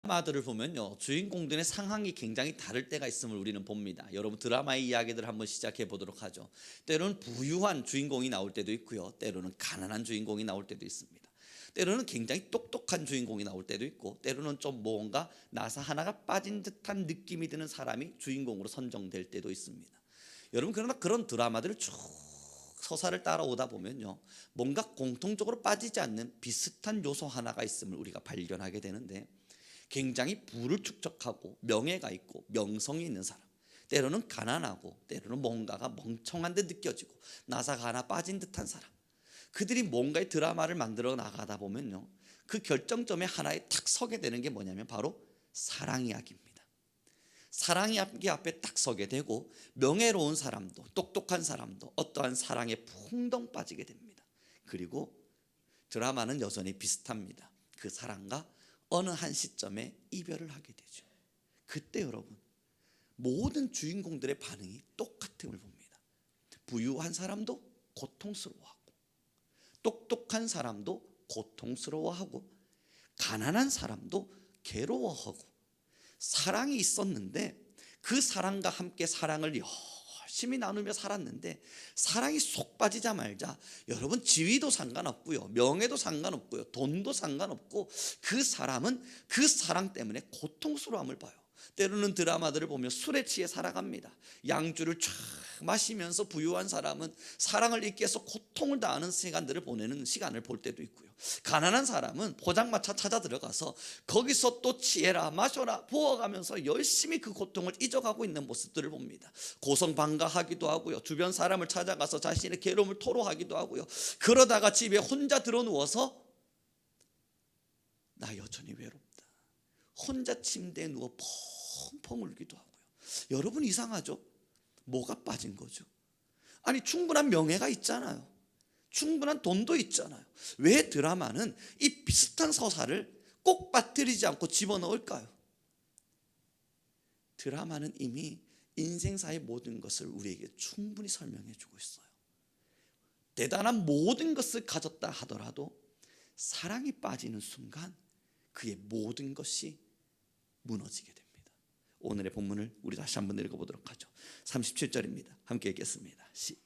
드라마들을 보면요, 주인공들의 상황이 굉장히 다를 때가 있음을 우리는 봅니다. 여러분, 드라마의 이야기들 한번 시작해 보도록 하죠. 때로는 부유한 주인공이 나올 때도 있고요, 때로는 가난한 주인공이 나올 때도 있습니다. 때로는 굉장히 똑똑한 주인공이 나올 때도 있고, 때로는 좀 뭔가 나사 하나가 빠진 듯한 느낌이 드는 사람이 주인공으로 선정될 때도 있습니다. 여러분, 그러나 그런 드라마들을 쭉 서사를 따라오다 보면요, 뭔가 공통적으로 빠지지 않는 비슷한 요소 하나가 있음을 우리가 발견하게 되는데, 굉장히 부를 축적하고 명예가 있고 명성이 있는 사람, 때로는 가난하고 때로는 뭔가가 멍청한 듯 느껴지고 나사가 하나 빠진 듯한 사람, 그들이 뭔가의 드라마를 만들어 나가다 보면요, 그 결정점에 하나에 탁 서게 되는 게 뭐냐면 바로 사랑 이야기입니다. 사랑 이야기 앞에 딱 서게 되고, 명예로운 사람도 똑똑한 사람도 어떠한 사랑에 풍덩 빠지게 됩니다. 그리고 드라마는 여전히 비슷합니다. 그 사랑과 어느 한 시점에 이별을 하게 되죠. 그때 여러분, 모든 주인공들의 반응이 똑같음을 봅니다. 부유한 사람도 고통스러워하고, 똑똑한 사람도 고통스러워하고, 가난한 사람도 괴로워하고, 사랑이 있었는데 그 사랑과 함께 사랑을 열심히 나누며 살았는데, 사랑이 속 빠지자 말자 여러분, 지위도 상관없고요, 명예도 상관없고요, 돈도 상관없고, 그 사람은 그 사랑 때문에 고통스러움을 봐요. 때로는 드라마들을 보면 술에 취해 살아갑니다. 양주를 쫙 마시면서 부유한 사람은 사랑을 잊기 위해서 고통을 당하는 시간들을 보내는 시간을 볼 때도 있고요, 가난한 사람은 포장마차 찾아 들어가서 거기서 또 취해라 마셔라 부어가면서 열심히 그 고통을 잊어가고 있는 모습들을 봅니다. 고성방가하기도 하고요, 주변 사람을 찾아가서 자신의 괴로움을 토로하기도 하고요, 그러다가 집에 혼자 들어누워서 나 여전히 외롭다, 혼자 침대에 누워 펑펑 울기도 하고요. 여러분, 이상하죠? 뭐가 빠진 거죠? 아니, 충분한 명예가 있잖아요, 충분한 돈도 있잖아요. 왜 드라마는 이 비슷한 서사를 꼭 빠뜨리지 않고 집어넣을까요? 드라마는 이미 인생사의 모든 것을 우리에게 충분히 설명해 주고 있어요. 대단한 모든 것을 가졌다 하더라도 사랑이 빠지는 순간 그의 모든 것이 무너지게 됩니다. 오늘의 본문을 우리 다시 한번 읽어보도록 하죠. 37절입니다. 함께 읽겠습니다. 시작.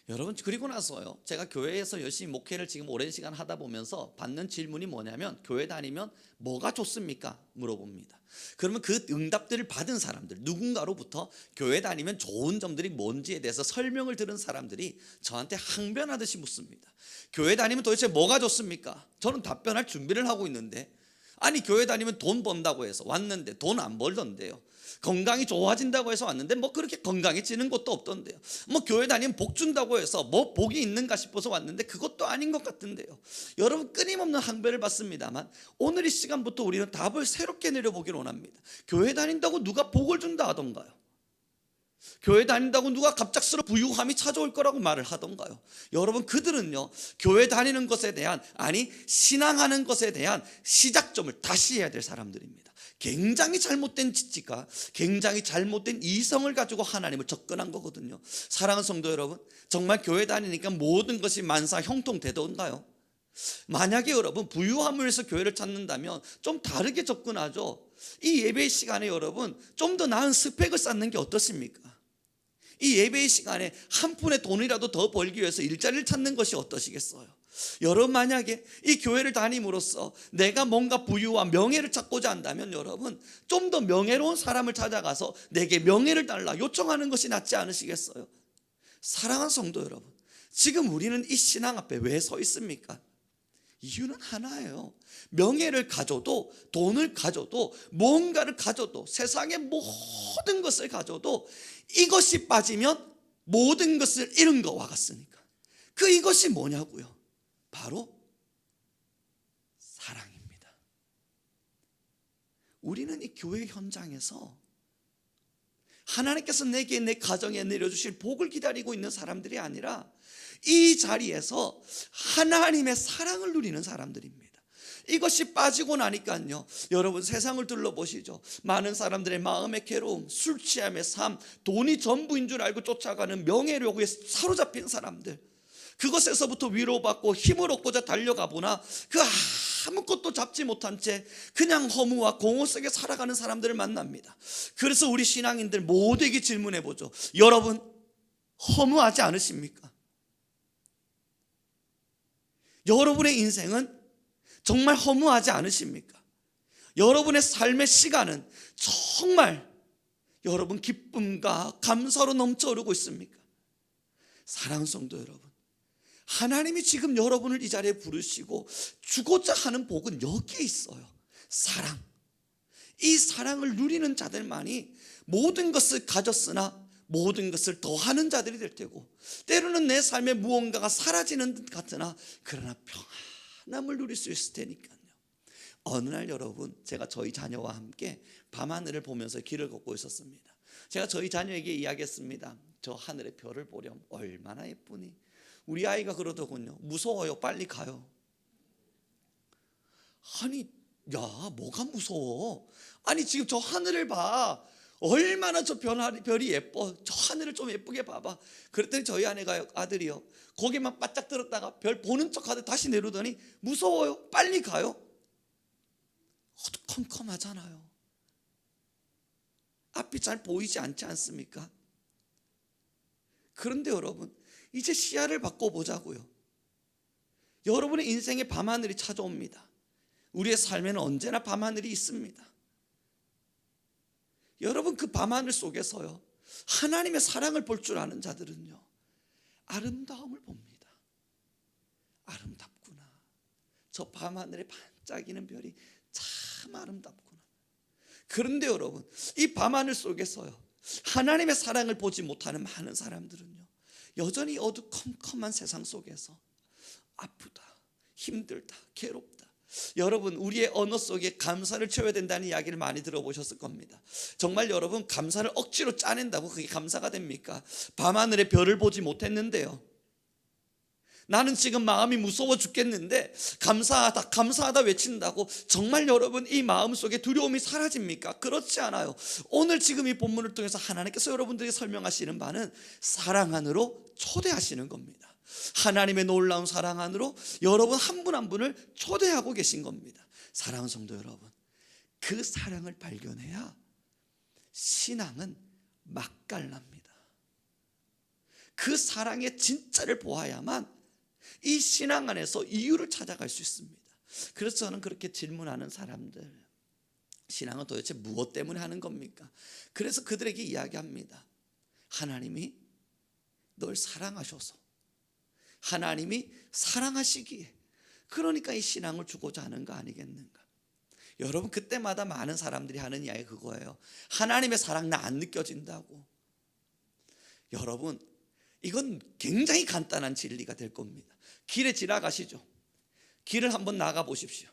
여러분, 그리고 나서요, 제가 교회에서 열심히 목회를 지금 오랜 시간 하다 보면서 받는 질문이 뭐냐면, 교회 다니면 뭐가 좋습니까? 물어봅니다. 그러면 그 응답들을 받은 사람들, 누군가로부터 교회 다니면 좋은 점들이 뭔지에 대해서 설명을 들은 사람들이 저한테 항변하듯이 묻습니다. 교회 다니면 도대체 뭐가 좋습니까? 저는 답변할 준비를 하고 있는데, 아니, 교회 다니면 돈 번다고 해서 왔는데 돈 안 벌던데요. 건강이 좋아진다고 해서 왔는데 뭐 그렇게 건강해지는 것도 없던데요. 뭐 교회 다니면 복 준다고 해서 뭐 복이 있는가 싶어서 왔는데 그것도 아닌 것 같은데요. 여러분, 끊임없는 항변을 받습니다만, 오늘 이 시간부터 우리는 답을 새롭게 내려보기를 원합니다. 교회 다닌다고 누가 복을 준다 하던가요? 교회 다닌다고 누가 갑작스러운 부유함이 찾아올 거라고 말을 하던가요? 여러분, 그들은요, 교회 다니는 것에 대한, 아니 신앙하는 것에 대한 시작점을 다시 해야 될 사람들입니다. 굉장히 잘못된 지식과 굉장히 잘못된 이성을 가지고 하나님을 접근한 거거든요. 사랑하는 성도 여러분, 정말 교회 다니니까 모든 것이 만사 형통되던가요? 만약에 여러분 부유함을 위해서 교회를 찾는다면 좀 다르게 접근하죠. 이 예배 시간에 여러분 좀 더 나은 스펙을 쌓는 게 어떻습니까? 이 예배의 시간에 한 푼의 돈이라도 더 벌기 위해서 일자리를 찾는 것이 어떠시겠어요? 여러분, 만약에 이 교회를 다님으로써 내가 뭔가 부유와 명예를 찾고자 한다면 여러분, 좀 더 명예로운 사람을 찾아가서 내게 명예를 달라 요청하는 것이 낫지 않으시겠어요? 사랑하는 성도 여러분, 지금 우리는 이 신앙 앞에 왜 서 있습니까? 이유는 하나예요. 명예를 가져도, 돈을 가져도, 뭔가를 가져도, 세상의 모든 것을 가져도 이것이 빠지면 모든 것을 잃은 것과 같으니까. 이것이 뭐냐고요? 바로 사랑입니다. 우리는 이 교회 현장에서 하나님께서 내게, 내 가정에 내려주실 복을 기다리고 있는 사람들이 아니라 이 자리에서 하나님의 사랑을 누리는 사람들입니다. 이것이 빠지고 나니까요, 여러분 세상을 둘러보시죠. 많은 사람들의 마음의 괴로움, 술 취함의 삶, 돈이 전부인 줄 알고 쫓아가는 명예욕에 사로잡힌 사람들, 그것에서부터 위로받고 힘을 얻고자 달려가 보나 그 아무것도 잡지 못한 채 그냥 허무와 공허 속에 살아가는 사람들을 만납니다. 그래서 우리 신앙인들 모두에게 질문해 보죠. 여러분 허무하지 않으십니까? 여러분의 인생은 정말 허무하지 않으십니까? 여러분의 삶의 시간은 정말 여러분 기쁨과 감사로 넘쳐 흐르고 있습니까? 사랑하는 성도 여러분, 하나님이 지금 여러분을 이 자리에 부르시고 주고자 하는 복은 여기에 있어요. 사랑. 이 사랑을 누리는 자들만이 모든 것을 가졌으나 모든 것을 더하는 자들이 될 테고, 때로는 내 삶에 무언가가 사라지는 듯 같으나 그러나 평안함을 누릴 수 있을 테니까요. 어느 날 여러분, 제가 저희 자녀와 함께 밤하늘을 보면서 길을 걷고 있었습니다. 제가 저희 자녀에게 이야기했습니다. 저 하늘의 별을 보렴 얼마나 예쁘니. 우리 아이가 그러더군요. 무서워요, 빨리 가요. 아니 야, 뭐가 무서워? 아니 지금 저 하늘을 봐, 얼마나 저 별이 예뻐. 저 하늘을 좀 예쁘게 봐봐. 그랬더니 저희 아들이요, 거기만 바짝 들었다가 별 보는 척하듯 다시 내려오더니 무서워요, 빨리 가요. 어두컴컴하잖아요. 앞이 잘 보이지 않지 않습니까? 그런데 여러분, 이제 시야를 바꿔보자고요. 여러분의 인생에 밤하늘이 찾아옵니다. 우리의 삶에는 언제나 밤하늘이 있습니다. 여러분, 그 밤하늘 속에서요, 하나님의 사랑을 볼 줄 아는 자들은요, 아름다움을 봅니다. 아름답구나. 저 밤하늘에 반짝이는 별이 참 아름답구나. 그런데 여러분, 이 밤하늘 속에서요, 하나님의 사랑을 보지 못하는 많은 사람들은요, 여전히 어두컴컴한 세상 속에서 아프다, 힘들다, 괴롭다. 여러분, 우리의 언어 속에 감사를 채워야 된다는 이야기를 많이 들어보셨을 겁니다. 정말 여러분, 감사를 억지로 짜낸다고 그게 감사가 됩니까? 밤하늘에 별을 보지 못했는데요, 나는 지금 마음이 무서워 죽겠는데 감사하다 감사하다 외친다고 정말 여러분 이 마음속에 두려움이 사라집니까? 그렇지 않아요. 오늘 지금 이 본문을 통해서 하나님께서 여러분들에게 설명하시는 바는 사랑 안으로 초대하시는 겁니다. 하나님의 놀라운 사랑 안으로 여러분 한 분 한 분을 초대하고 계신 겁니다. 사랑하는 성도 여러분, 그 사랑을 발견해야 신앙은 맛깔납니다. 그 사랑의 진짜를 보아야만 이 신앙 안에서 이유를 찾아갈 수 있습니다. 그래서 저는 그렇게 질문하는 사람들, 신앙은 도대체 무엇 때문에 하는 겁니까? 그래서 그들에게 이야기합니다. 하나님이 널 사랑하셔서, 하나님이 사랑하시기에, 그러니까 이 신앙을 주고자 하는 거 아니겠는가? 여러분, 그때마다 많은 사람들이 하는 이야기 그거예요. 하나님의 사랑 나 안 느껴진다고. 여러분, 이건 굉장히 간단한 진리가 될 겁니다. 길에 지나가시죠. 길을 한번 나가 보십시오.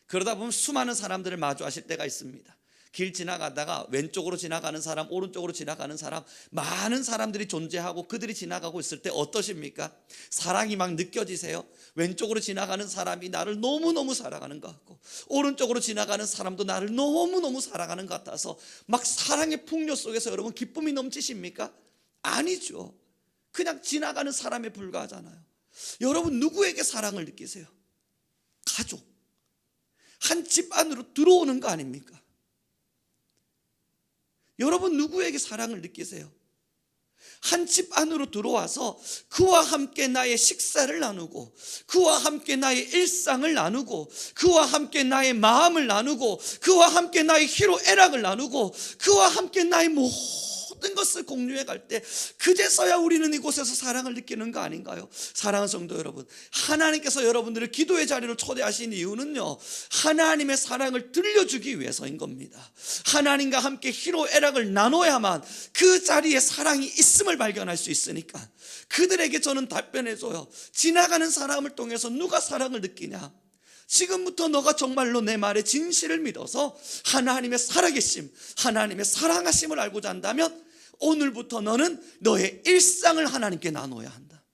그러다 보면 수많은 사람들을 마주하실 때가 있습니다. 길 지나가다가 왼쪽으로 지나가는 사람, 오른쪽으로 지나가는 사람, 많은 사람들이 존재하고 그들이 지나가고 있을 때 어떠십니까? 사랑이 막 느껴지세요? 왼쪽으로 지나가는 사람이 나를 너무너무 사랑하는 것 같고, 오른쪽으로 지나가는 사람도 나를 너무너무 사랑하는 것 같아서 막 사랑의 풍요 속에서 여러분 기쁨이 넘치십니까? 아니죠. 그냥 지나가는 사람에 불과하잖아요. 여러분, 누구에게 사랑을 느끼세요? 가족, 한 집 안으로 들어오는 거 아닙니까? 여러분, 누구에게 사랑을 느끼세요? 한 집 안으로 들어와서 그와 함께 나의 식사를 나누고, 그와 함께 나의 일상을 나누고, 그와 함께 나의 마음을 나누고, 그와 함께 나의 희로애락을 나누고, 그와 함께 나의 모든 것을 공유해 갈 때 그제서야 우리는 이곳에서 사랑을 느끼는 거 아닌가요? 사랑하는 성도 여러분, 하나님께서 여러분들을 기도의 자리로 초대하신 이유는요, 하나님의 사랑을 들려주기 위해서인 겁니다. 하나님과 함께 희로애락을 나눠야만 그 자리에 사랑이 있음을 발견할 수 있으니까 그들에게 저는 답변해줘요. 지나가는 사람을 통해서 누가 사랑을 느끼냐? 지금부터 너가 정말로 내 말의 진실을 믿어서 하나님의 살아계심, 하나님의 사랑하심을 알고자 한다면 오늘부터 너는 너의 일상을 하나님께 나눠야 한다.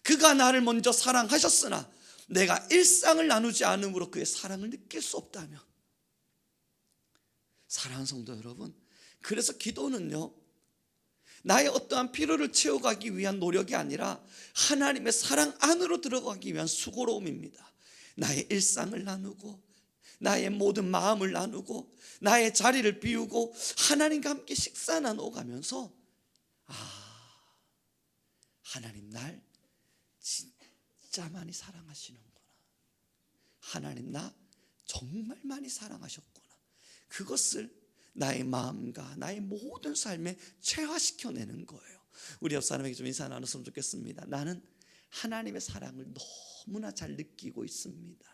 그가 나를 먼저 사랑하셨으나 내가 일상을 나누지 않음으로 그의 사랑을 느낄 수 없다면, 사랑하는 성도 여러분, 그래서 기도는요, 나의 어떠한 필요를 채워가기 위한 노력이 아니라 하나님의 사랑 안으로 들어가기 위한 수고로움입니다. 나의 일상을 나누고, 나의 모든 마음을 나누고, 나의 자리를 비우고 하나님과 함께 식사 나눠가면서, 하나님 날 진짜 많이 사랑하시는구나, 하나님 나 정말 많이 사랑하셨구나, 그것을 나의 마음과 나의 모든 삶에 체화시켜내는 거예요. 우리 옆 사람에게 좀 인사 나눴으면 좋겠습니다. 나는 하나님의 사랑을 너무나 잘 느끼고 있습니다.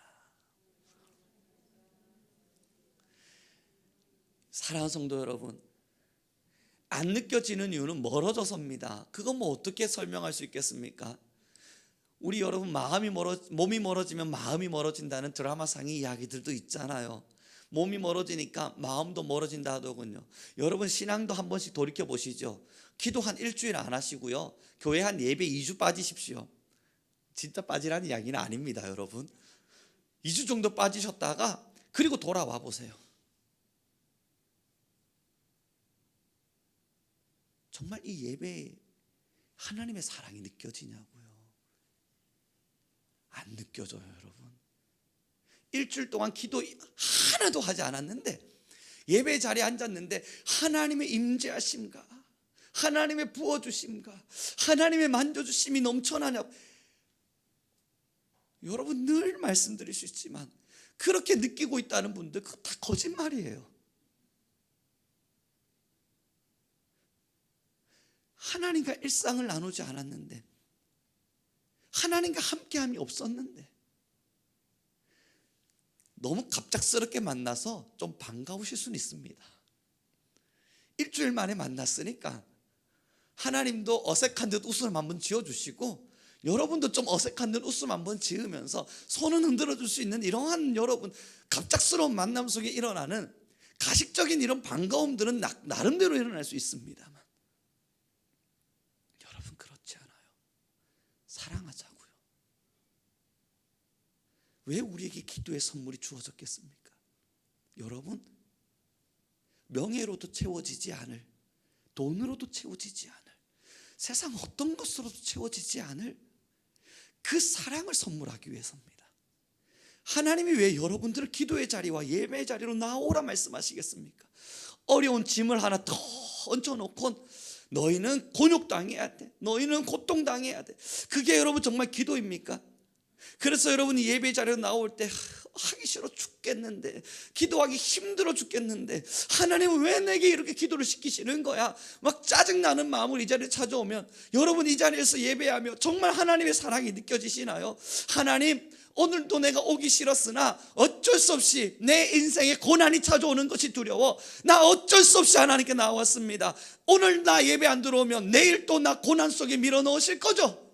사랑하는 성도 여러분, 안 느껴지는 이유는 멀어져서입니다. 그건 뭐 어떻게 설명할 수 있겠습니까? 우리 여러분, 몸이 멀어지면 마음이 멀어진다는 드라마상의 이야기들도 있잖아요. 몸이 멀어지니까 마음도 멀어진다 하더군요. 여러분, 신앙도 한 번씩 돌이켜 보시죠. 기도 한 일주일 안 하시고요, 교회 한 예배 2주 빠지십시오. 진짜 빠지라는 이야기는 아닙니다. 여러분, 2주 정도 빠지셨다가 그리고 돌아와 보세요. 정말 이 예배에 하나님의 사랑이 느껴지냐고요? 안 느껴져요. 여러분, 일주일 동안 기도 하나도 하지 않았는데, 예배 자리에 앉았는데 하나님의 임재하심과 하나님의 부어주심과 하나님의 만져주심이 넘쳐나냐? 여러분, 늘 말씀드릴 수 있지만 그렇게 느끼고 있다는 분들, 그거 다 거짓말이에요. 하나님과 일상을 나누지 않았는데, 하나님과 함께함이 없었는데, 너무 갑작스럽게 만나서 좀 반가우실 수는 있습니다. 일주일 만에 만났으니까 하나님도 어색한 듯 웃음 한번 지어주시고, 여러분도 좀 어색한 듯 웃음 한번 지으면서 손은 흔들어 줄 수 있는 이러한, 여러분, 갑작스러운 만남 속에 일어나는 가식적인 이런 반가움들은 나름대로 일어날 수 있습니다만, 여러분, 그렇지 않아요. 사랑하자고요. 왜 우리에게 기도의 선물이 주어졌겠습니까? 여러분, 명예로도 채워지지 않을, 돈으로도 채워지지 않을, 세상 어떤 것으로도 채워지지 않을 그 사랑을 선물하기 위해서입니다. 하나님이 왜 여러분들을 기도의 자리와 예배의 자리로 나오라 말씀하시겠습니까? 어려운 짐을 하나 더 얹어놓고 너희는 곤욕당해야 돼, 너희는 고통당해야 돼, 그게 여러분 정말 기도입니까? 그래서 여러분이 예배 자리로 나올 때 하기 싫어 죽겠는데, 기도하기 힘들어 죽겠는데, 하나님은 왜 내게 이렇게 기도를 시키시는 거야? 막 짜증나는 마음으로 이 자리에 찾아오면, 여러분 이 자리에서 예배하며 정말 하나님의 사랑이 느껴지시나요? 하나님, 오늘도 내가 오기 싫었으나 어쩔 수 없이 내 인생에 고난이 찾아오는 것이 두려워 나 어쩔 수 없이 하나님께 나왔습니다. 오늘 나 예배 안 들어오면 내일 또 나 고난 속에 밀어넣으실 거죠?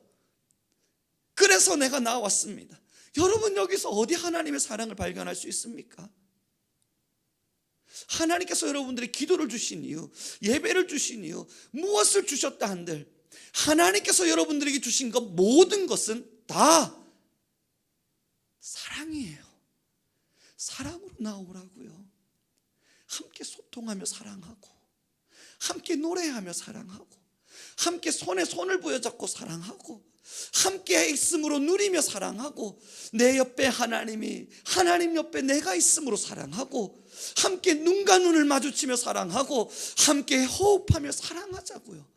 그래서 내가 나왔습니다. 여러분, 여기서 어디 하나님의 사랑을 발견할 수 있습니까? 하나님께서 여러분들의 기도를 주신 이유, 예배를 주신 이유, 무엇을 주셨다 한들 하나님께서 여러분들에게 주신 것 모든 것은 다 사랑이에요. 사랑으로 나오라고요. 함께 소통하며 사랑하고, 함께 노래하며 사랑하고, 함께 손에 손을 부여잡고 사랑하고, 함께 있음으로 누리며 사랑하고, 내 옆에 하나님이, 하나님 옆에 내가 있음으로 사랑하고, 함께 눈과 눈을 마주치며 사랑하고, 함께 호흡하며 사랑하자고요.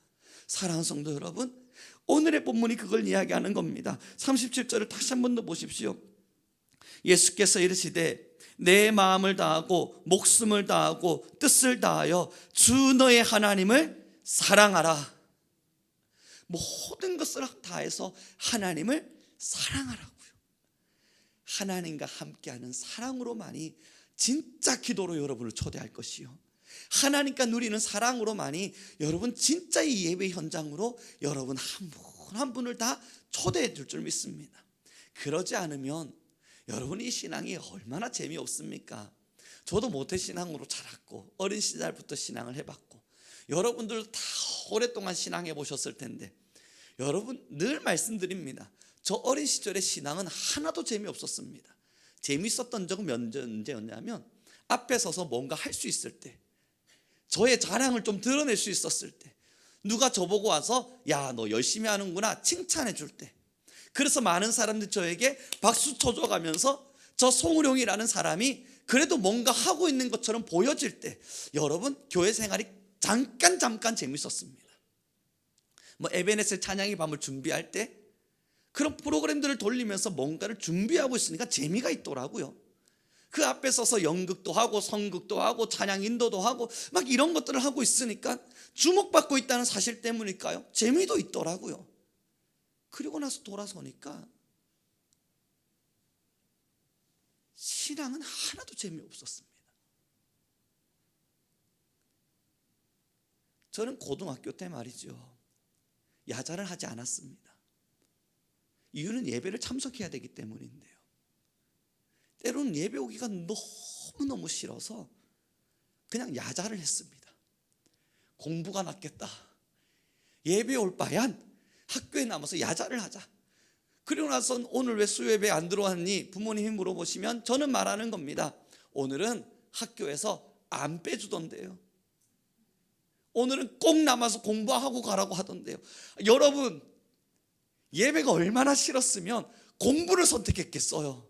사랑하는 성도 여러분, 오늘의 본문이 그걸 이야기하는 겁니다. 37절을 다시 한 번 더 보십시오. 예수께서 이르시되 내 마음을 다하고 목숨을 다하고 뜻을 다하여 주 너의 하나님을 사랑하라. 모든 것을 다해서 하나님을 사랑하라고요. 하나님과 함께하는 사랑으로만이 진짜 기도로 여러분을 초대할 것이요, 하나님과 누리는 사랑으로만이 여러분 진짜 이 예배 현장으로 여러분 한 분 한 분을 다 초대해 줄 줄 믿습니다. 그러지 않으면 여러분 이 신앙이 얼마나 재미없습니까? 저도 모태신앙으로 자랐고 어린 시절부터 신앙을 해봤고, 여러분들 다 오랫동안 신앙해 보셨을 텐데, 여러분 늘 말씀드립니다. 저 어린 시절의 신앙은 하나도 재미없었습니다. 재밌었던 적은 언제였냐면 앞에 서서 뭔가 할 수 있을 때, 저의 자랑을 좀 드러낼 수 있었을 때, 누가 저보고 와서 야, 너 열심히 하는구나 칭찬해 줄 때, 그래서 많은 사람들이 저에게 박수 쳐줘가면서 저 송우룡이라는 사람이 그래도 뭔가 하고 있는 것처럼 보여질 때, 여러분 교회 생활이 잠깐 재밌었습니다. 뭐 에베네셀 찬양의 밤을 준비할 때 그런 프로그램들을 돌리면서 뭔가를 준비하고 있으니까 재미가 있더라고요. 그 앞에 서서 연극도 하고 성극도 하고 찬양 인도도 하고 막 이런 것들을 하고 있으니까 주목받고 있다는 사실 때문일까요? 재미도 있더라고요. 그리고 나서 돌아서니까 신앙은 하나도 재미없었습니다. 저는 고등학교 때 말이죠, 야자를 하지 않았습니다. 이유는 예배를 참석해야 되기 때문인데요, 때로는 예배 오기가 너무너무 싫어서 그냥 야자를 했습니다. 공부가 낫겠다, 예배 올 바엔 학교에 남아서 야자를 하자. 그리고 나서 오늘 왜 수요예배 안 들어왔니? 부모님이 물어보시면 저는 말하는 겁니다. 오늘은 학교에서 안 빼주던데요, 오늘은 꼭 남아서 공부하고 가라고 하던데요. 여러분, 예배가 얼마나 싫었으면 공부를 선택했겠어요.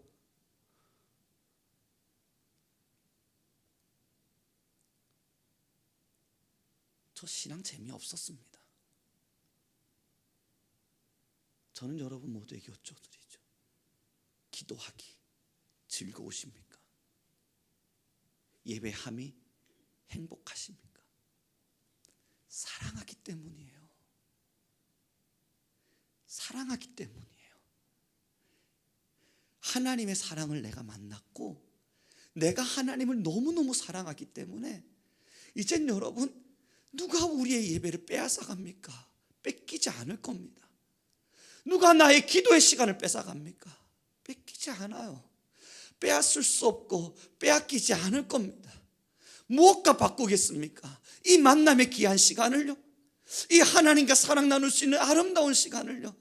저 신앙 재미없었습니다. 저는 여러분 모두에게 여쭤드리죠. 기도하기 즐거우십니까? 예배함이 행복하십니까? 사랑하기 때문이에요. 사랑하기 때문이에요. 하나님의 사랑을 내가 만났고 내가 하나님을 너무너무 사랑하기 때문에 이젠 여러분 누가 우리의 예배를 빼앗아갑니까? 뺏기지 않을 겁니다. 누가 나의 기도의 시간을 뺏어갑니까? 뺏기지 않아요. 빼앗을 수 없고 빼앗기지 않을 겁니다. 무엇과 바꾸겠습니까? 이 만남의 귀한 시간을요, 이 하나님과 사랑 나눌 수 있는 아름다운 시간을요,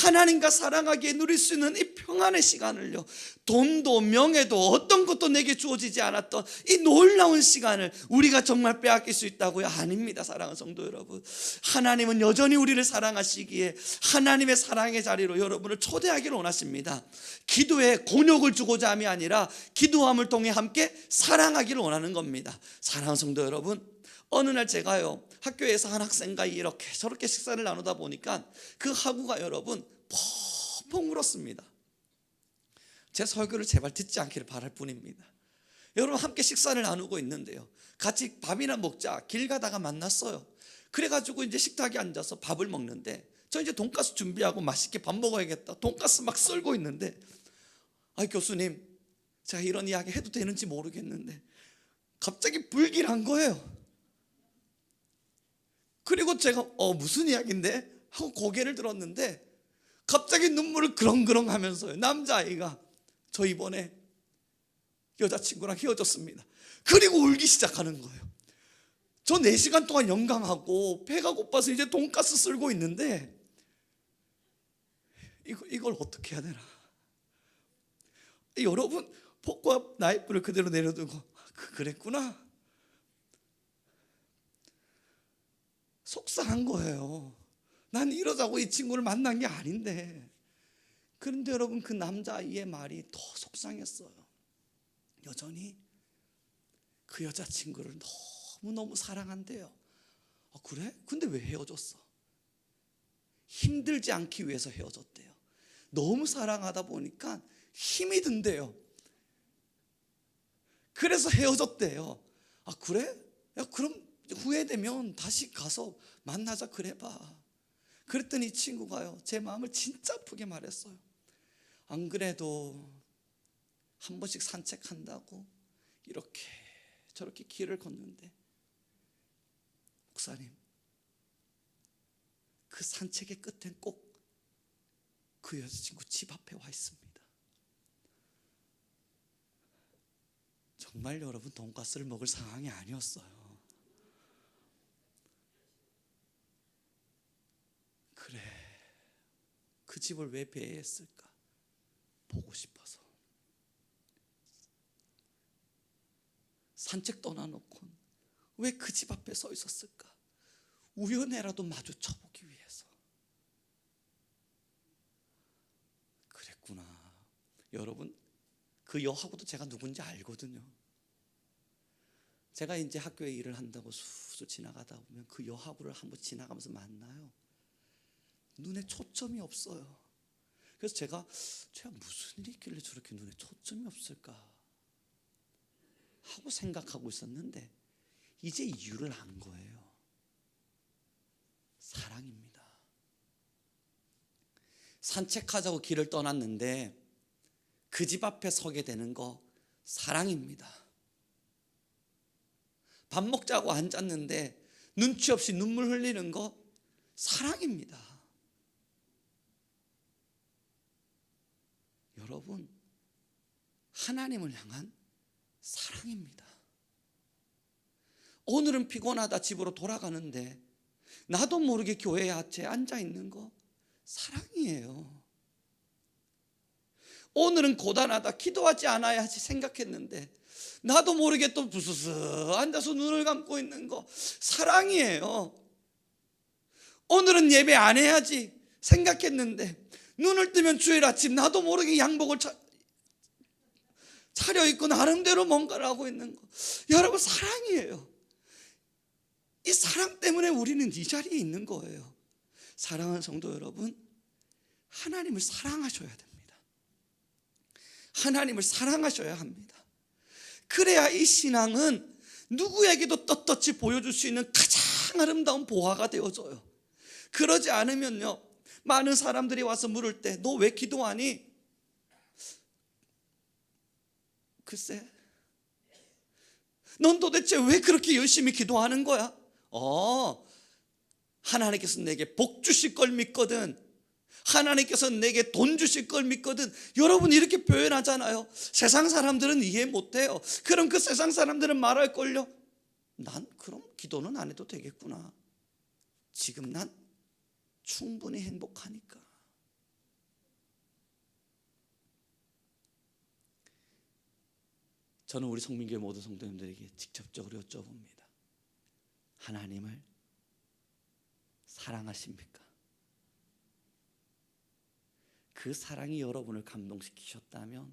하나님과 사랑하기에 누릴 수 있는 이 평안의 시간을요, 돈도 명예도 어떤 것도 내게 주어지지 않았던 이 놀라운 시간을 우리가 정말 빼앗길 수 있다고요? 아닙니다. 사랑하는 성도 여러분, 하나님은 여전히 우리를 사랑하시기에 하나님의 사랑의 자리로 여러분을 초대하기를 원하십니다. 기도에 곤욕을 주고자 함이 아니라 기도함을 통해 함께 사랑하기를 원하는 겁니다. 사랑하는 성도 여러분, 어느 날 제가요 학교에서 한 학생과 이렇게 저렇게 식사를 나누다 보니까 그 학우가 여러분 펑펑 울었습니다. 제 설교를 제발 듣지 않기를 바랄 뿐입니다. 여러분, 함께 식사를 나누고 있는데요, 같이 밥이나 먹자 길 가다가 만났어요. 그래가지고 이제 식탁에 앉아서 밥을 먹는데 저 이제 돈가스 준비하고 맛있게 밥 먹어야겠다, 돈가스 막 썰고 있는데, 아 교수님, 제가 이런 이야기 해도 되는지 모르겠는데 갑자기 불길한 거예요. 그리고 제가 무슨 이야기인데 하고 고개를 들었는데 갑자기 눈물을 그렁그렁 하면서요, 남자아이가 저 이번에 여자친구랑 헤어졌습니다. 그리고 울기 시작하는 거예요. 저 4시간 동안 연강하고 배가 고파서 이제 돈가스 썰고 있는데 이걸 어떻게 해야 되나. 여러분, 포크와 나이프를 그대로 내려두고 그랬구나, 속상한 거예요. 난 이러자고 이 친구를 만난 게 아닌데. 그런데 여러분, 그 남자아이의 말이 더 속상했어요. 여전히 그 여자친구를 너무너무 사랑한대요. 그래? 근데 왜 헤어졌어? 힘들지 않기 위해서 헤어졌대요. 너무 사랑하다 보니까 힘이 든대요. 그래서 헤어졌대요. 그래? 야, 그럼 후회되면 다시 가서 만나자 그래봐. 그랬더니 이 친구가요 제 마음을 진짜 아프게 말했어요. 안 그래도 한 번씩 산책한다고 이렇게 저렇게 길을 걷는데, 목사님, 그 산책의 끝엔 꼭 그 여자친구 집 앞에 와 있습니다. 정말 여러분, 돈가스를 먹을 상황이 아니었어요. 그래, 그 그 집을 왜 배회했을까? 보고 싶어서. 산책 떠나놓고 왜 그 집 앞에 서 있었을까? 우연히라도 마주쳐보기 위해서. 그랬구나. 여러분, 그 여하고도 제가 누군지 알거든요. 제가 이제 학교에 일을 한다고 수수 지나가다 보면 그 여하고를 한번 지나가면서 만나요. 눈에 초점이 없어요. 그래서 제가 무슨 일이 있길래 저렇게 눈에 초점이 없을까 하고 생각하고 있었는데 이제 이유를 안 거예요. 사랑입니다. 산책하자고 길을 떠났는데 그 집 앞에 서게 되는 거 사랑입니다. 밥 먹자고 앉았는데 눈치 없이 눈물 흘리는 거 사랑입니다. 여러분, 하나님을 향한 사랑입니다. 오늘은 피곤하다 집으로 돌아가는데 나도 모르게 교회 앞에 앉아 있는 거 사랑이에요. 오늘은 고단하다 기도하지 않아야지 생각했는데 나도 모르게 또 부스스 앉아서 눈을 감고 있는 거 사랑이에요. 오늘은 예배 안 해야지 생각했는데 눈을 뜨면 주일 아침 나도 모르게 양복을 차려입고 나름대로 뭔가를 하고 있는 거 여러분 사랑이에요. 이 사랑 때문에 우리는 이 자리에 있는 거예요. 사랑하는 성도 여러분, 하나님을 사랑하셔야 됩니다. 하나님을 사랑하셔야 합니다. 그래야 이 신앙은 누구에게도 떳떳이 보여줄 수 있는 가장 아름다운 보화가 되어져요. 그러지 않으면요, 많은 사람들이 와서 물을 때 너 왜 기도하니? 글쎄, 넌 도대체 왜 그렇게 열심히 기도하는 거야? 하나님께서 내게 복 주실 걸 믿거든, 하나님께서 내게 돈 주실 걸 믿거든. 여러분 이렇게 표현하잖아요. 세상 사람들은 이해 못해요. 그럼 그 세상 사람들은 말할걸요, 난 그럼 기도는 안 해도 되겠구나, 지금 난 충분히 행복하니까. 저는 우리 성민교회 모든 성도님들에게 직접적으로 여쭤봅니다. 하나님을 사랑하십니까? 그 사랑이 여러분을 감동시키셨다면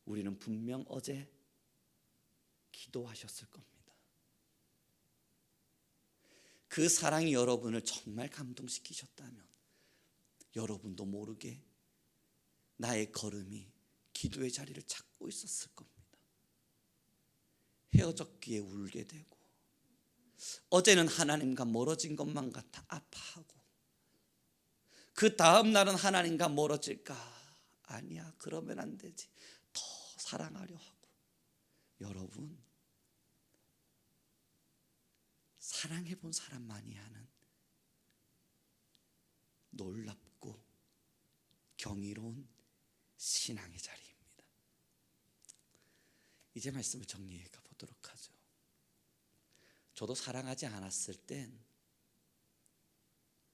우리는 분명 어제 기도하셨을 겁니다. 그 사랑이 여러분을 정말 감동시키셨다면 여러분도 모르게 나의 걸음이 기도의 자리를 찾고 있었을 겁니다. 헤어졌기에 울게 되고, 어제는 하나님과 멀어진 것만 같아 아파하고, 그 다음 날은 하나님과 멀어질까? 아니야, 그러면 안 되지, 더 사랑하려 하고. 여러분, 사랑해 본 사람만이 하는 놀랍고 경이로운 신앙의 자리입니다. 이제 말씀을 정리해 가보도록 하죠. 저도 사랑하지 않았을 땐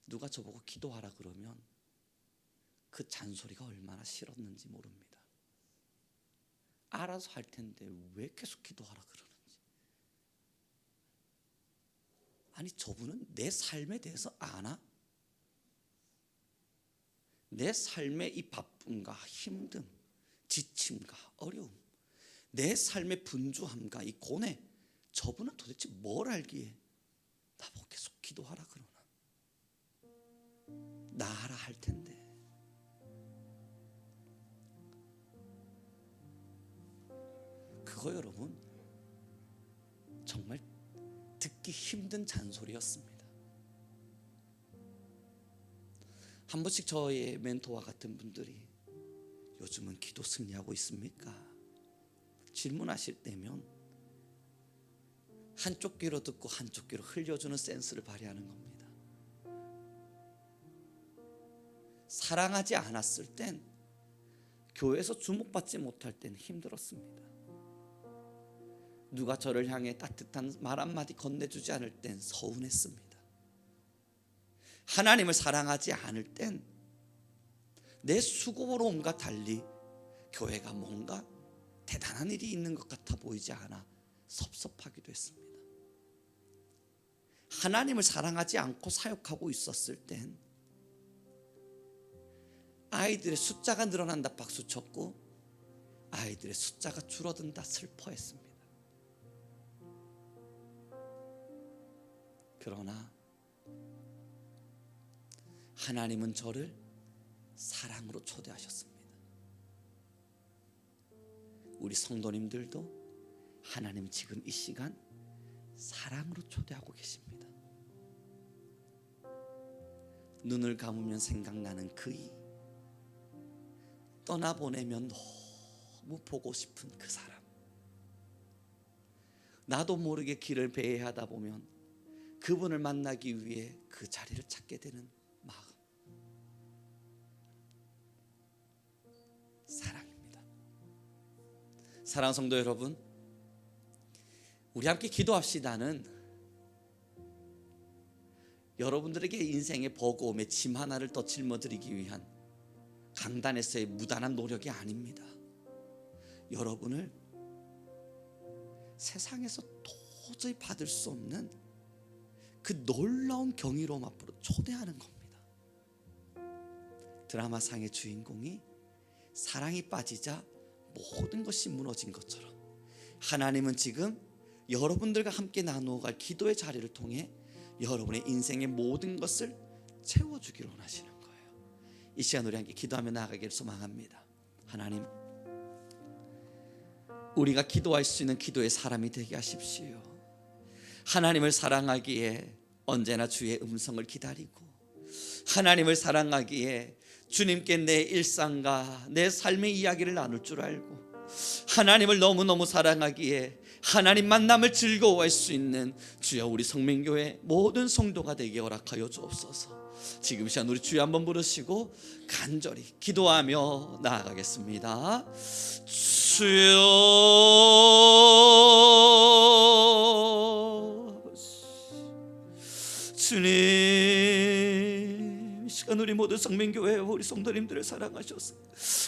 누가 저보고 기도하라 그러면 그 잔소리가 얼마나 싫었는지 모릅니다. 알아서 할 텐데 왜 계속 기도하라 그러는지. 아니, 저분은 내 삶에 대해서 아나? 내 삶의 이 바쁨과 힘듦, 지침과 어려움, 내 삶의 분주함과 이 고뇌, 저분은 도대체 뭘 알기에 나보고 계속 기도하라 그러나? 나아라 할 텐데. 그거 여러분 정말 듣기 힘든 잔소리였습니다. 한 번씩 저의 멘토와 같은 분들이 요즘은 기도 승리하고 있습니까? 질문하실 때면 한쪽 귀로 듣고 한쪽 귀로 흘려주는 센스를 발휘하는 겁니다. 사랑하지 않았을 땐, 교회에서 주목받지 못할 땐 힘들었습니다. 누가 저를 향해 따뜻한 말 한마디 건네주지 않을 땐 서운했습니다. 하나님을 사랑하지 않을 땐 내 수고로움과 달리 교회가 뭔가 대단한 일이 있는 것 같아 보이지 않아 섭섭하기도 했습니다. 하나님을 사랑하지 않고 사역하고 있었을 땐 아이들의 숫자가 늘어난다 박수쳤고 아이들의 숫자가 줄어든다 슬퍼했습니다. 그러나 하나님은 저를 사랑으로 초대하셨습니다. 우리 성도님들도 하나님 지금 이 시간 사랑으로 초대하고 계십니다. 눈을 감으면 생각나는 그이, 떠나보내면 너무 보고 싶은 그 사람, 나도 모르게 길을 배회하다 보면 그분을 만나기 위해 그 자리를 찾게 되는 마음, 사랑입니다. 사랑하는 성도 여러분, 우리 함께 기도합시다는 여러분들에게 인생의 버거움에 짐 하나를 더 짊어드리기 위한 강단에서의 무단한 노력이 아닙니다. 여러분을 세상에서 도저히 받을 수 없는 그 놀라운 경이로움 앞으로 초대하는 겁니다. 드라마상의 주인공이 사랑이 빠지자 모든 것이 무너진 것처럼 하나님은 지금 여러분들과 함께 나누어갈 기도의 자리를 통해 여러분의 인생의 모든 것을 채워주기를 원하시는 거예요. 이 시간 우리 함께 기도하며 나아가기를 소망합니다. 하나님, 우리가 기도할 수 있는 기도의 사람이 되게 하십시오. 하나님을 사랑하기에 언제나 주의 음성을 기다리고, 하나님을 사랑하기에 주님께 내 일상과 내 삶의 이야기를 나눌 줄 알고, 하나님을 너무너무 사랑하기에 하나님 만남을 즐거워할 수 있는 주여 우리 성민교회 모든 성도가 되게 허락하여 주옵소서. 지금 시간 우리 주여 한번 부르시고 간절히 기도하며 나아가겠습니다. 주여, 주님, 이 시간 우리 모든 성민교회 우리 성도님들을 사랑하셔서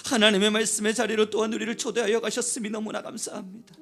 하나님의 말씀의 자리로 또한 우리를 초대하여 가셨음이 너무나 감사합니다.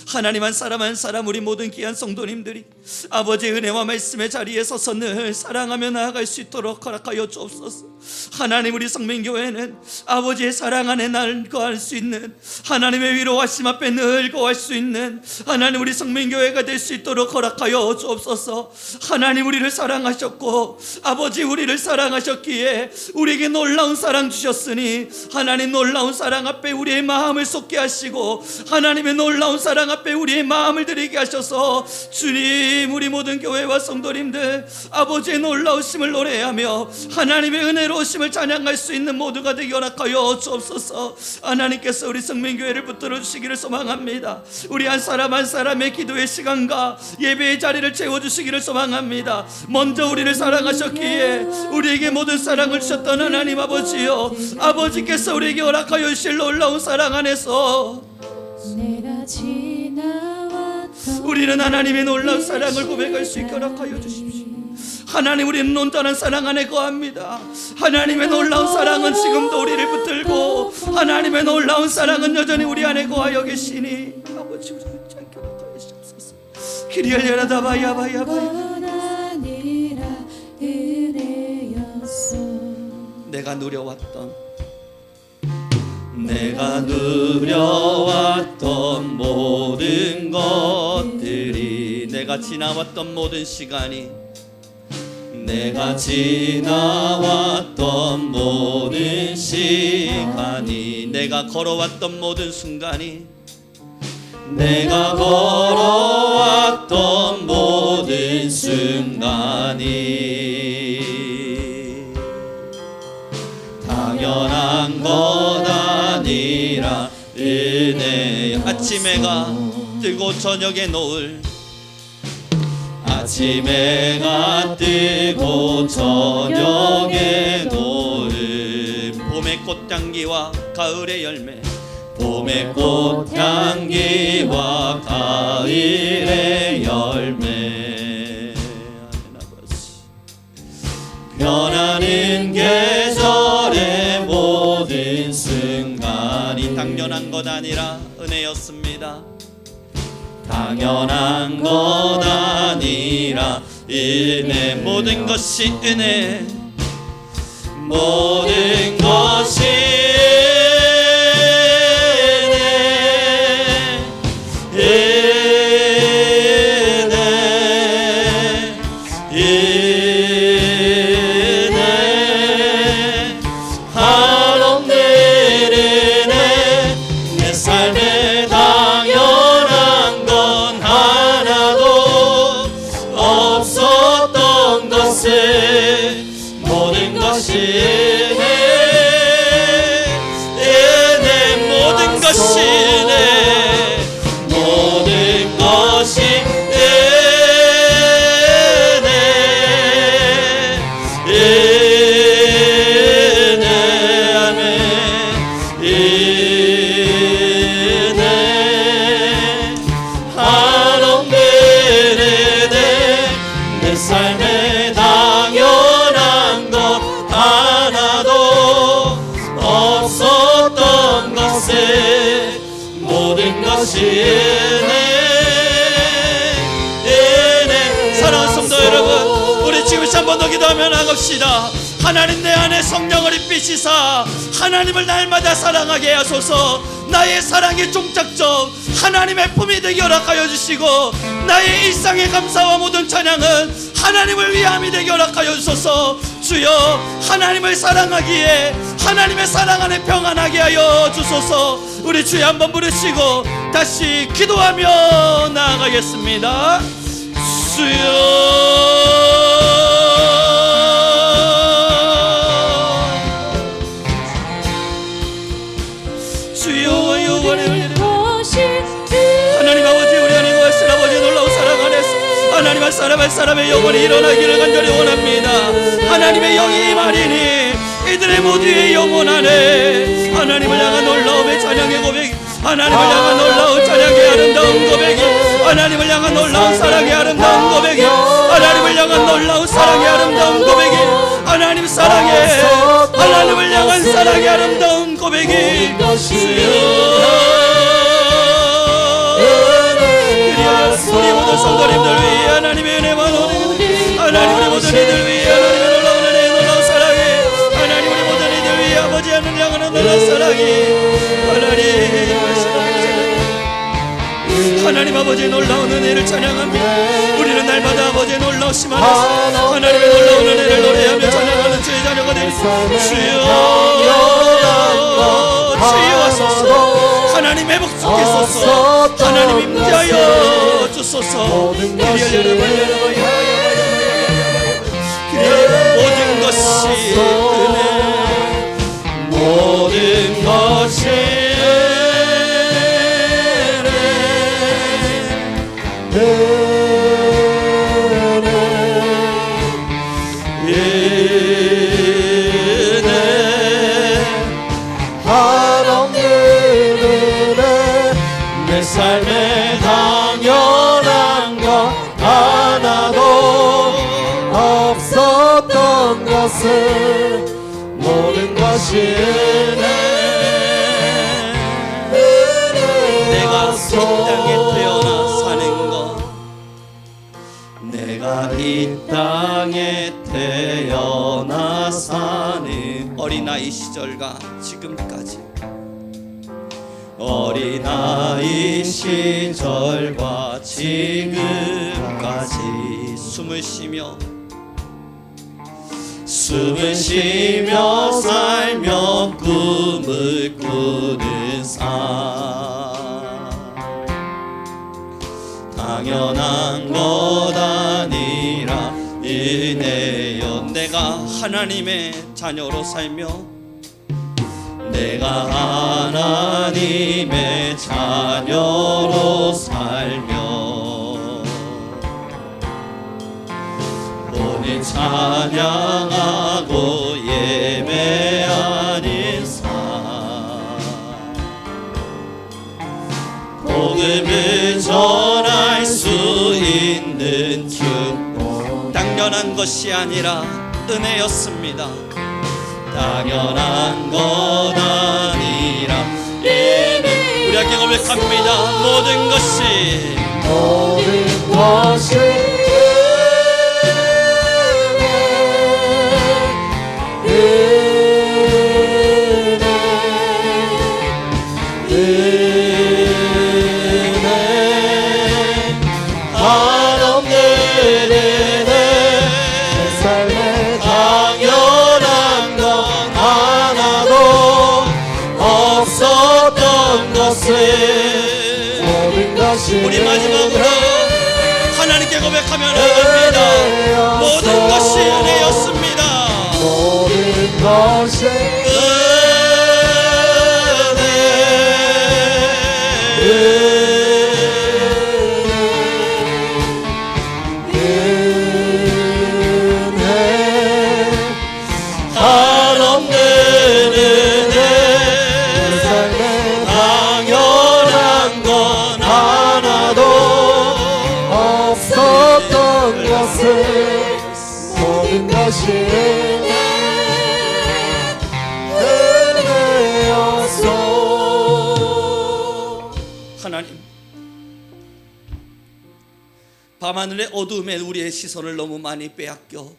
하나님 한 사람 우리 모든 귀한 성도님들이 아버지의 은혜와 말씀의 자리에 서서 늘 사랑하며 나아갈 수 있도록 허락하여 주옵소서. 하나님, 우리 성민교회는 아버지의 사랑 안에 날 거할 수 있는, 하나님의 위로하심 앞에 늘 거할 수 있는 하나님 우리 성민교회가 될 수 있도록 허락하여 주옵소서. 하나님, 우리를 사랑하셨고 아버지 우리를 사랑하셨기에 우리에게 놀라운 사랑 주셨으니 하나님 놀라운 사랑 앞에 우리의 마음을 쏟게 하시고 하나님의 놀라운 사랑 앞에 우리의 마음을 드리게 하셔서 주님, 우리 모든 교회와 성도님들 아버지의 놀라우심을 노래하며 하나님의 은혜로우심을 찬양할 수 있는 모두가 되게 허락하여 주옵소서. 하나님께서 우리 성민교회를 붙들어 주시기를 소망합니다. 우리 한 사람 한 사람의 기도의 시간과 예배의 자리를 채워주시기를 소망합니다. 먼저 우리를 사랑하셨기에 우리에게 모든 사랑을 주셨던 하나님 아버지여, 아버지께서 우리에게 허락하여 주실 놀라운 사랑 안에서 우리는 하나님의 놀라운 사랑을 고백할 수 있게 허락하여 주십시오. 하나님, 우리는 온전한 사랑 안에 거합니다. 하나님의 놀라운 사랑은 지금도 우리를 붙들고 하나님의 놀라운 사랑은 여전히 우리 안에 거하여 계시니 아버지 우리를 짧게 허락하여 주옵소서. 키리엘야라다바야바야바야. 내가 누려왔던 모든 것들이, 내가 지나왔던 모든 시간이, 내가 지나왔던 모든 시간이, 내가 걸어왔던 모든 순간이, 내가 걸어왔던 모든 순간이 당연한 것 아니라 은혜. 아침에가 뜨고 저녁에 노을, 아침에가 뜨고 저녁에 노을, 봄의 꽃향기와 가을의 열매, 봄의 꽃향기와 가을의 열매, 변하는 계절의 모습 당연한 것 아니라 은혜였습니다. 당연한 것 아니라 은혜. 모든 것이 은혜, 모든 것이 삶에 당연한 것 하나도 없었던 것을 모든 것이 은혜. 사랑하는 성도 여러분, 우리 지금 한번 더 기도하며 나갑시다. 하나님 내 안에 성령을 입히시사 하나님을 날마다 사랑하게 하소서. 나의 사랑의 종착점 하나님의 품이 되게 허락하여 주시고, 나의 일상의 감사와 모든 찬양은 하나님을 위함이 되게 허락하여 주소서. 주여, 하나님을 사랑하기에 하나님의 사랑 안에 평안하게 하여 주소서. 우리 주여 한번 부르시고 다시 기도하며 나아가겠습니다. 주여, 하나님 아버지, 우리 하나님 말씀 아버지 놀라운 사랑 안에서 하나님 한 사람 한 사람의 영혼이 일어나기를 간절히 원합니다. 하나님의 영이 임하리니 이들의 모두의 영혼 안에 하나님을 향한 놀라움의 찬양의 고백, 하나님을 향한 놀라운 찬양의 아름다운 고백이, 하나님을 향한 놀라운 사랑의 아름다운 고백이, 하나님을 향한 놀라운 사랑의 아름다운 고백이, 하나님 사랑에 하나님을 향한 사랑의 아름다운 고백이 우리 모든 성도님들 위해 하나님의 은혜만 오니, 하나님 우리 모든 이들 위해 하나님의 놀라운 은혜, 놀라운 사랑이, 하나님 우리 모든 이들 위해 아버지 하늘 향하는 놀라운 사랑이, 하나님 아버지의 놀라운 은혜를 찬양합니다. 우리는 날마다 아버지의 놀라우심 안에서 하나님의 놀라운 은혜를 노래하며 찬양하는 주의 자녀가 되리소서. 치유하소서. 하나님 회복시키소서. 하나님 임재하여 주소서. 모든 것이 은혜, 모든 것이 삶에 당연한 것 하나도 없었던 것을 모든 것이 은혜. 내가 이 땅에 태어나 사는 것, 내가 이 땅에 태어나 사는 어린아이 시절과 지금까지, 어린아이 시절과 지금까지 숨을 쉬며 살며 꿈을 꾸는 삶, 당연한 것 아니라 은혜여. 내가 하나님의 자녀로 살며, 내가 하나님의 자녀로 살며 오늘 찬양하고 예배하는 삶, 복음을 전할 수 있는 축복, 당연한 것이 아니라 은혜였습니다. 당연한 것 아니라 고백합니다. 모든 것이 우리 마지막으로 하나님께 고백하며 나갑니다. 모든 것이 은혜였습니다. 모든 것이 모든 것이 은혜였소. 하나님, 밤하늘의 어두움에 우리의 시선을 너무 많이 빼앗겨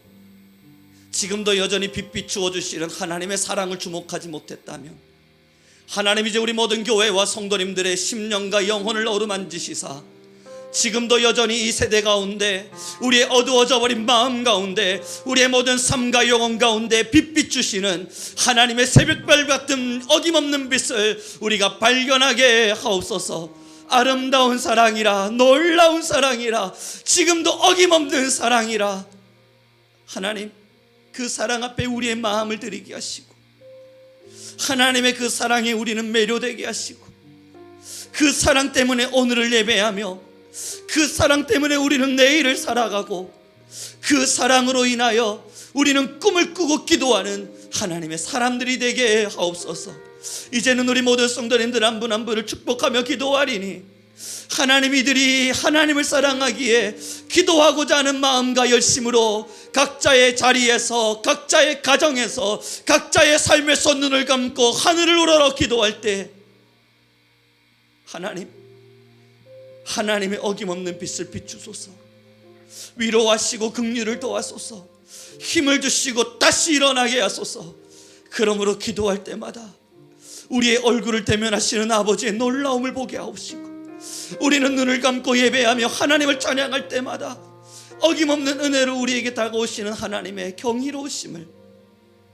지금도 여전히 빛 비추어 주시는 하나님의 사랑을 주목하지 못했다면, 하나님 이제 우리 모든 교회와 성도님들의 심령과 영혼을 어루만지시사 지금도 여전히 이 세대 가운데 우리의 어두워져 버린 마음 가운데 우리의 모든 삶과 영혼 가운데 빛 비추시는 하나님의 새벽별 같은 어김없는 빛을 우리가 발견하게 하옵소서. 아름다운 사랑이라, 놀라운 사랑이라, 지금도 어김없는 사랑이라. 하나님, 그 사랑 앞에 우리의 마음을 드리게 하시고, 하나님의 그 사랑에 우리는 매료되게 하시고, 그 사랑 때문에 오늘을 예배하며 그 사랑 때문에 우리는 내일을 살아가고, 그 사랑으로 인하여 우리는 꿈을 꾸고 기도하는 하나님의 사람들이 되게 하옵소서. 이제는 우리 모든 성도님들 한 분 한 분을 축복하며 기도하리니, 하나님 이들이 하나님을 사랑하기에 기도하고자 하는 마음과 열심으로 각자의 자리에서, 각자의 가정에서, 각자의 삶에서 눈을 감고 하늘을 우러러 기도할 때, 하나님의 어김없는 빛을 비추소서. 위로하시고 긍휼을 도와소서. 힘을 주시고 다시 일어나게 하소서. 그러므로 기도할 때마다 우리의 얼굴을 대면하시는 아버지의 놀라움을 보게 하옵시고, 우리는 눈을 감고 예배하며 하나님을 찬양할 때마다 어김없는 은혜로 우리에게 다가오시는 하나님의 경이로우심을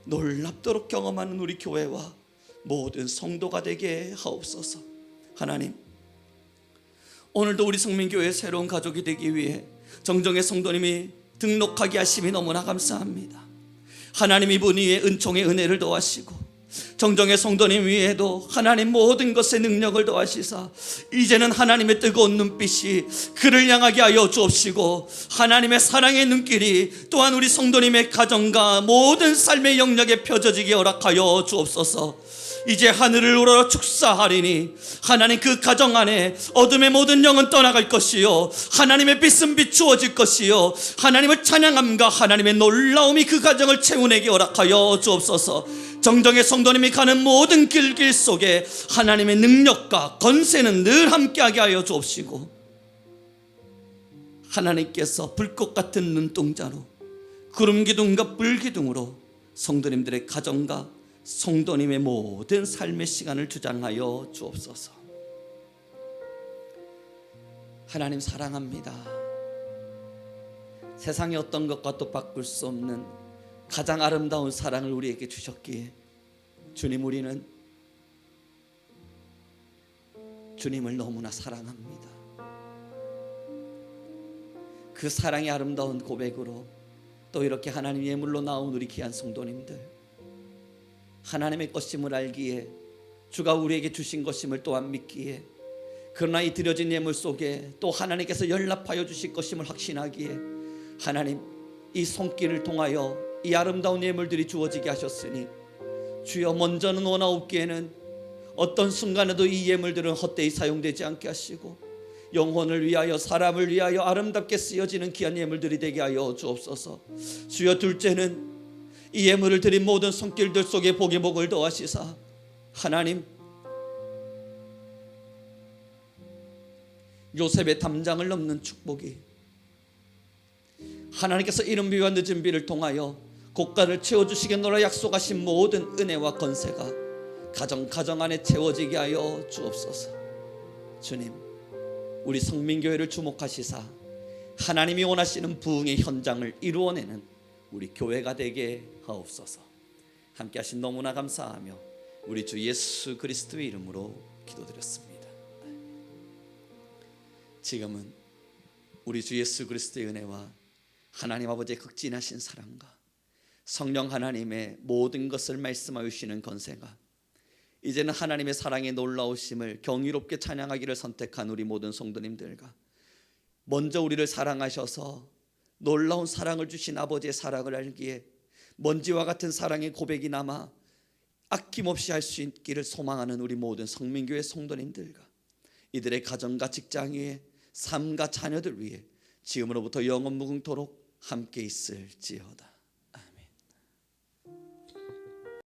놀랍도록 경험하는 우리 교회와 모든 성도가 되게 하옵소서. 하나님, 오늘도 우리 성민교회의 새로운 가족이 되기 위해 정정의 성도님이 등록하게 하심이 너무나 감사합니다. 하나님 이분 위에 은총의 은혜를 더하시고, 정정의 성도님 위에도 하나님 모든 것에 능력을 더하시사 이제는 하나님의 뜨거운 눈빛이 그를 향하게 하여 주옵시고, 하나님의 사랑의 눈길이 또한 우리 성도님의 가정과 모든 삶의 영역에 펴져지게 허락하여 주옵소서. 이제 하늘을 우러러 축사하리니 하나님 그 가정 안에 어둠의 모든 영은 떠나갈 것이요, 하나님의 빛은 비추어질 것이요, 하나님을 찬양함과 하나님의 놀라움이 그 가정을 채우내게 허락하여 주옵소서. 정정의 성도님이 가는 모든 길 속에 하나님의 능력과 권세는 늘 함께하게 하여 주옵시고, 하나님께서 불꽃 같은 눈동자로 구름기둥과 불기둥으로 성도님들의 가정과 성도님의 모든 삶의 시간을 주장하여 주옵소서. 하나님 사랑합니다. 세상의 어떤 것과도 바꿀 수 없는 가장 아름다운 사랑을 우리에게 주셨기에 주님, 우리는 주님을 너무나 사랑합니다. 그 사랑의 아름다운 고백으로 또 이렇게 하나님 예물로 나온 우리 귀한 성도님들, 하나님의 것임을 알기에, 주가 우리에게 주신 것임을 또한 믿기에, 그러나 이 드려진 예물 속에 또 하나님께서 연락하여 주실 것임을 확신하기에, 하나님 이 손길을 통하여 이 아름다운 예물들이 주어지게 하셨으니 주여, 먼저는 원하옵기에는 어떤 순간에도 이 예물들은 헛되이 사용되지 않게 하시고 영혼을 위하여, 사람을 위하여 아름답게 쓰여지는 귀한 예물들이 되게 하여 주옵소서. 주여, 둘째는 이 예물을 드린 모든 손길들 속에 복의 복을 더하시사 하나님 요셉의 담장을 넘는 축복이, 하나님께서 이른 비와 늦은 비를 통하여 곳간을 채워주시겠노라 약속하신 모든 은혜와 권세가 가정 안에 채워지게 하여 주옵소서. 주님, 우리 성민교회를 주목하시사 하나님이 원하시는 부흥의 현장을 이루어내는 우리 교회가 되게 하옵소서. 함께 하신 너무나 감사하며 우리 주 예수 그리스도의 이름으로 기도드렸습니다. 지금은 우리 주 예수 그리스도의 은혜와 하나님 아버지의 극진하신 사랑과 성령 하나님의 모든 것을 말씀하여 주시는 권세가 이제는 하나님의 사랑의 놀라우심을 경이롭게 찬양하기를 선택한 우리 모든 성도님들과 먼저 우리를 사랑하셔서 놀라운 사랑을 주신 아버지의 사랑을 알기에 먼지와 같은 사랑의 고백이 남아 아낌없이 할 수 있기를 소망하는 우리 모든 성민교회 성도님들과 이들의 가정과 직장 위에 삶과 자녀들 위해 지금으로부터 영원 무궁토록 함께 있을지어다.